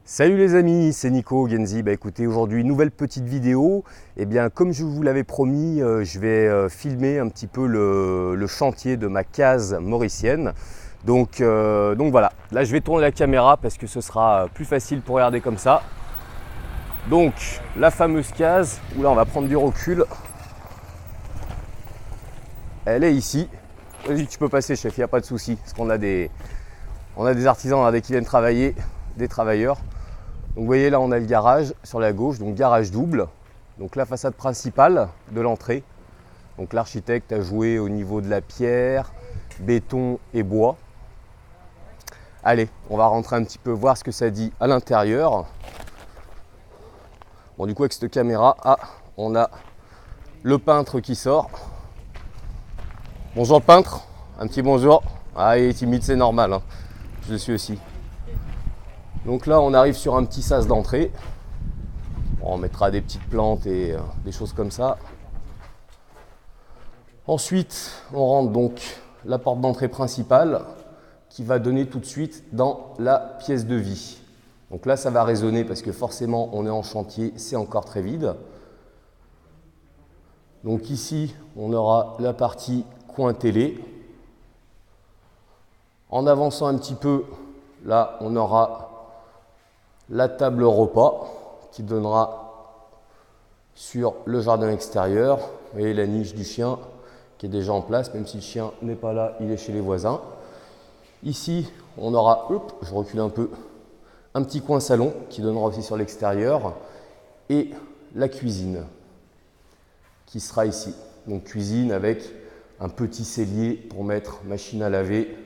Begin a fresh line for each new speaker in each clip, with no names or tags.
Salut les amis, c'est Nico Genzi. Écoutez, aujourd'hui nouvelle petite vidéo. Comme je vous l'avais promis, je vais filmer un petit peu le chantier de ma case mauricienne. Donc voilà, là je vais tourner la caméra parce que ce sera plus facile pour regarder comme ça. Donc la fameuse case, où là on va prendre du recul. Elle est ici. Vas-y, tu peux passer chef, il n'y a pas de souci. Parce qu'on a des artisans là, dès qu'ils viennent travailler, des travailleurs. Donc vous voyez là on a le garage sur la gauche, donc garage double. Donc la façade principale de l'entrée. Donc l'architecte a joué au niveau de la pierre, béton et bois. Allez, on va rentrer un petit peu voir ce que ça dit à l'intérieur. Bon du coup avec cette caméra, on a le peintre qui sort. Bonjour le peintre, un petit bonjour. Ah il est timide, c'est normal, hein. Je le suis aussi. Donc là on arrive sur un petit sas d'entrée. Bon, on mettra des petites plantes et des choses comme ça. Ensuite on rentre donc la porte d'entrée principale qui va donner tout de suite dans la pièce de vie. Donc là ça va résonner parce que forcément on est en chantier, c'est encore très vide. Donc ici on aura la partie coin télé. En avançant un petit peu, là on aura la table repas qui donnera sur le jardin extérieur. Vous voyez la niche du chien qui est déjà en place, même si le chien n'est pas là, il est chez les voisins. Ici, on aura, je recule un peu, un petit coin salon qui donnera aussi sur l'extérieur et la cuisine qui sera ici. Donc cuisine avec un petit cellier pour mettre machine à laver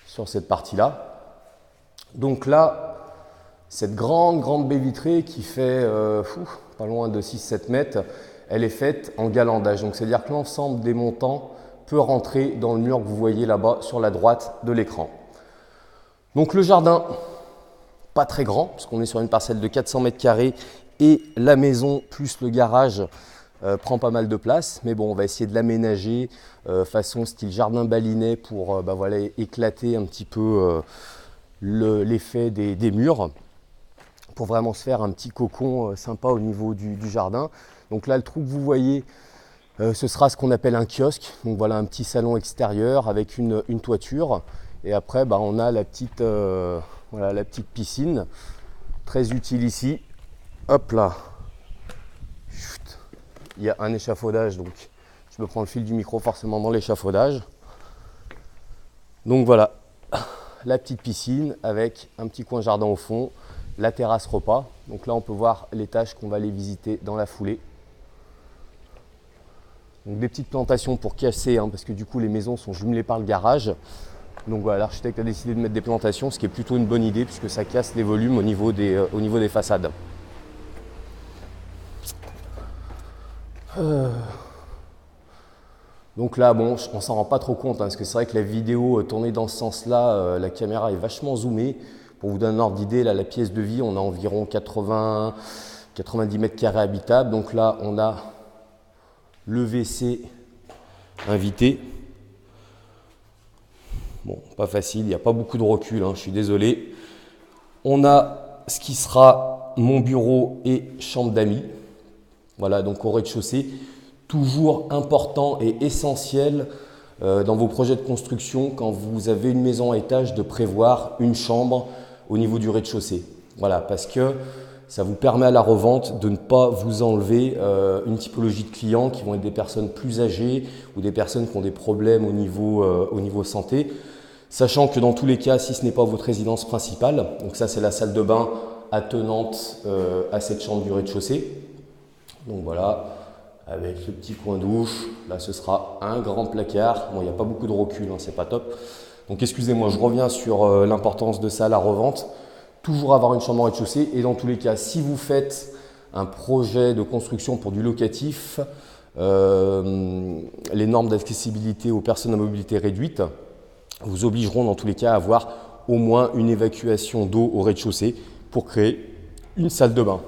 sur cette partie-là. Donc là, cette grande baie vitrée qui fait pas loin de 6-7 mètres, elle est faite en galandage. Donc c'est-à-dire que l'ensemble des montants peut rentrer dans le mur que vous voyez là-bas sur la droite de l'écran. Donc le jardin, pas très grand, parce qu'on est sur une parcelle de 400 mètres carrés et la maison plus le garage prend pas mal de place. Mais bon, on va essayer de l'aménager façon style jardin balinais pour voilà, éclater un petit peu l'effet des murs, pour vraiment se faire un petit cocon sympa au niveau du jardin. Donc là, le trou que vous voyez, ce sera ce qu'on appelle un kiosque. Donc voilà, un petit salon extérieur avec une toiture. Et après, on a la petite piscine, très utile ici. Hop là, il y a un échafaudage, donc je me prends le fil du micro forcément dans l'échafaudage. Donc voilà, la petite piscine avec un petit coin jardin au fond, la terrasse repas. Donc là on peut voir les tâches qu'on va aller visiter dans la foulée. Donc des petites plantations pour casser, parce que du coup les maisons sont jumelées par le garage. Donc voilà, l'architecte a décidé de mettre des plantations, ce qui est plutôt une bonne idée puisque ça casse les volumes au niveau des façades. Donc là, bon, on s'en rend pas trop compte, parce que c'est vrai que la vidéo tournée dans ce sens-là, la caméra est vachement zoomée. Pour vous donner un ordre d'idée, là, la pièce de vie, on a environ 90 mètres carrés habitables. Donc là, on a le WC invité. Bon, pas facile, il n'y a pas beaucoup de recul, je suis désolé. On a ce qui sera mon bureau et chambre d'amis. Voilà, donc au rez-de-chaussée. Toujours important et essentiel dans vos projets de construction, quand vous avez une maison à étage, de prévoir une chambre au niveau du rez-de-chaussée. Voilà, parce que ça vous permet à la revente de ne pas vous enlever une typologie de clients qui vont être des personnes plus âgées ou des personnes qui ont des problèmes au niveau santé. Sachant que dans tous les cas, si ce n'est pas votre résidence principale, donc ça c'est la salle de bain attenante à cette chambre du rez-de-chaussée. Donc voilà, avec le petit coin douche, là ce sera un grand placard. Bon, il n'y a pas beaucoup de recul, c'est pas top. Donc excusez-moi, je reviens sur l'importance de ça à la revente. Toujours avoir une chambre au rez-de-chaussée, et dans tous les cas, si vous faites un projet de construction pour du locatif, les normes d'accessibilité aux personnes à mobilité réduite vous obligeront dans tous les cas à avoir au moins une évacuation d'eau au rez-de-chaussée pour créer une salle de bain.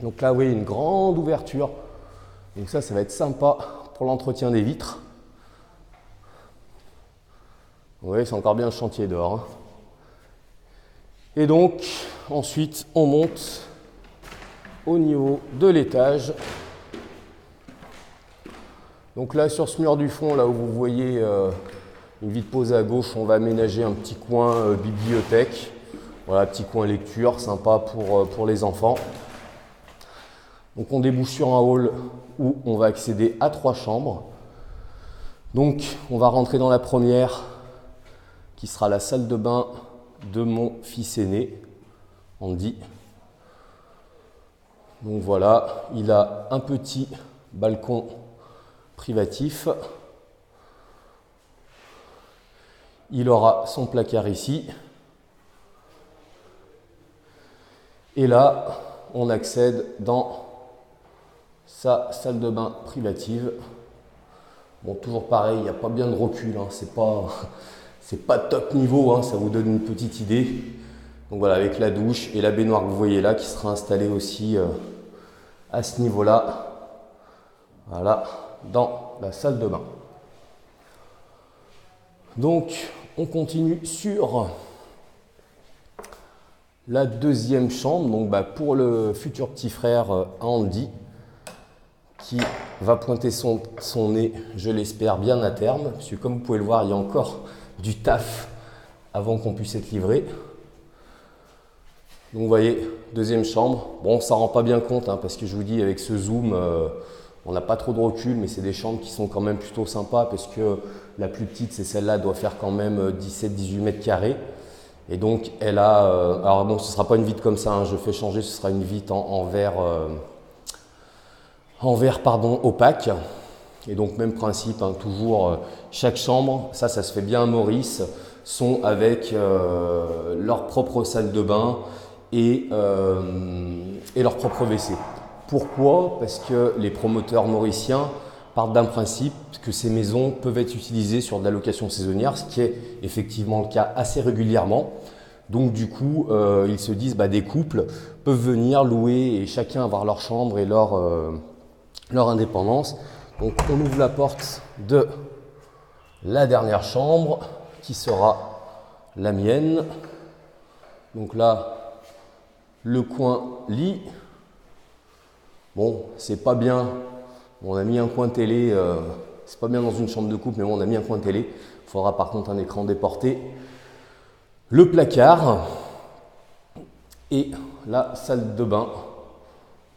Donc là, vous voyez une grande ouverture. Donc ça va être sympa pour l'entretien des vitres. Vous voyez, c'est encore bien le chantier dehors. Et donc, ensuite, on monte au niveau de l'étage. Donc là, sur ce mur du fond, là où vous voyez une vitre posée à gauche, on va aménager un petit coin bibliothèque. Voilà, petit coin lecture, sympa pour les enfants. Donc on débouche sur un hall où on va accéder à 3 chambres. Donc on va rentrer dans la première, qui sera la salle de bain de mon fils aîné, Andy. Donc voilà, il a un petit balcon privatif. Il aura son placard ici. Et là, on accède dans sa salle de bain privative. Bon, toujours pareil, il n'y a pas bien de recul, hein. C'est pas top niveau, hein. Ça vous donne une petite idée. Donc voilà, avec la douche et la baignoire que vous voyez là, qui sera installée aussi à ce niveau-là. Voilà, dans la salle de bain. Donc, on continue sur la deuxième chambre, donc pour le futur petit frère Andy, qui va pointer son nez, je l'espère, bien à terme, parce que comme vous pouvez le voir, il y a encore du taf avant qu'on puisse être livré. Donc vous voyez, deuxième chambre. Bon, ça ne rend pas bien compte, hein, parce que je vous dis, avec ce zoom, on n'a pas trop de recul, mais c'est des chambres qui sont quand même plutôt sympas, parce que la plus petite, c'est celle-là, doit faire quand même 17-18 mètres carrés. Et donc, elle a... alors bon, ce ne sera pas une vitre comme ça, hein, je fais changer, ce sera une vitre en verre... opaque. Et donc même principe, hein, toujours chaque chambre, ça se fait bien à Maurice, sont avec leur propre salle de bain et leur propre WC. Pourquoi? Parce que les promoteurs mauriciens partent d'un principe que ces maisons peuvent être utilisées sur de la location saisonnière, ce qui est effectivement le cas assez régulièrement. Donc du coup, ils se disent des couples peuvent venir louer et chacun avoir leur chambre et leur indépendance. Donc on ouvre la porte de la dernière chambre qui sera la mienne. Donc là, le coin lit. Bon, c'est pas bien. On a mis un coin télé. C'est pas bien dans une chambre de couple, mais bon, on a mis un coin télé. Il faudra par contre un écran déporté. Le placard et la salle de bain.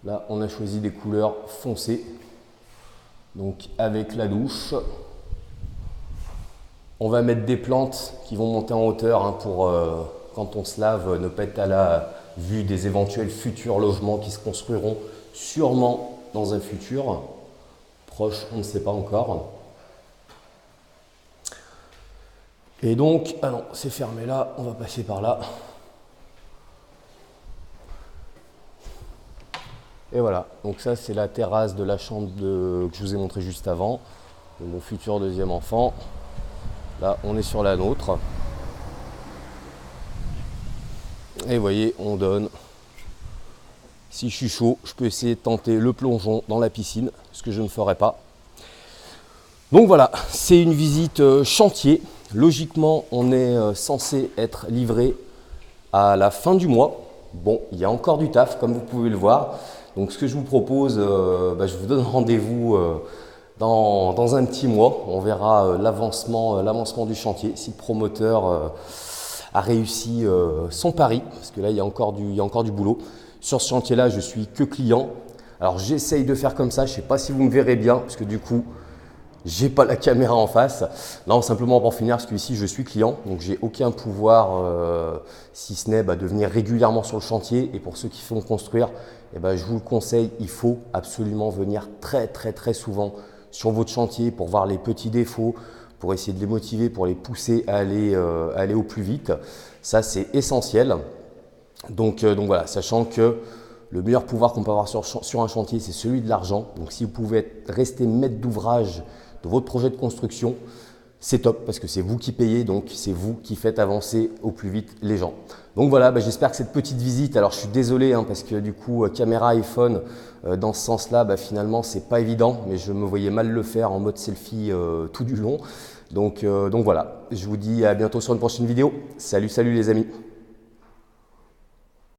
Là, on a choisi des couleurs foncées, donc avec la douche. On va mettre des plantes qui vont monter en hauteur, hein, pour quand on se lave, ne pas être à la vue des éventuels futurs logements qui se construiront sûrement dans un futur proche, on ne sait pas encore. Et donc, ah non, c'est fermé là, on va passer par là. Et voilà, donc ça c'est la terrasse de la chambre que je vous ai montré juste avant, de mon futur deuxième enfant. Là on est sur la nôtre. Et vous voyez, on donne. Si je suis chaud, je peux essayer de tenter le plongeon dans la piscine, ce que je ne ferai pas. Donc voilà, c'est une visite chantier. Logiquement, on est censé être livré à la fin du mois. Bon, il y a encore du taf, comme vous pouvez le voir. Donc ce que je vous propose, je vous donne rendez-vous dans un petit mois. On verra l'avancement du chantier, si le promoteur a réussi son pari, parce que là il y a encore du boulot. Sur ce chantier-là, je suis que client. Alors j'essaye de faire comme ça, je ne sais pas si vous me verrez bien, parce que du coup, j'ai pas la caméra en face. Non, simplement pour finir, parce que ici je suis client, donc j'ai aucun pouvoir, si ce n'est de venir régulièrement sur le chantier. Et pour ceux qui font construire, je vous le conseille, il faut absolument venir très souvent sur votre chantier pour voir les petits défauts, pour essayer de les motiver, pour les pousser à aller au plus vite. Ça, c'est essentiel. Donc voilà, sachant que le meilleur pouvoir qu'on peut avoir sur un chantier, c'est celui de l'argent. Donc si vous pouvez rester maître d'ouvrage de votre projet de construction, c'est top parce que c'est vous qui payez, donc c'est vous qui faites avancer au plus vite les gens. Donc voilà, j'espère que cette petite visite, alors je suis désolé parce que du coup caméra iPhone dans ce sens-là, finalement c'est pas évident, mais je me voyais mal le faire en mode selfie tout du long. Donc voilà, je vous dis à bientôt sur une prochaine vidéo. Salut les amis.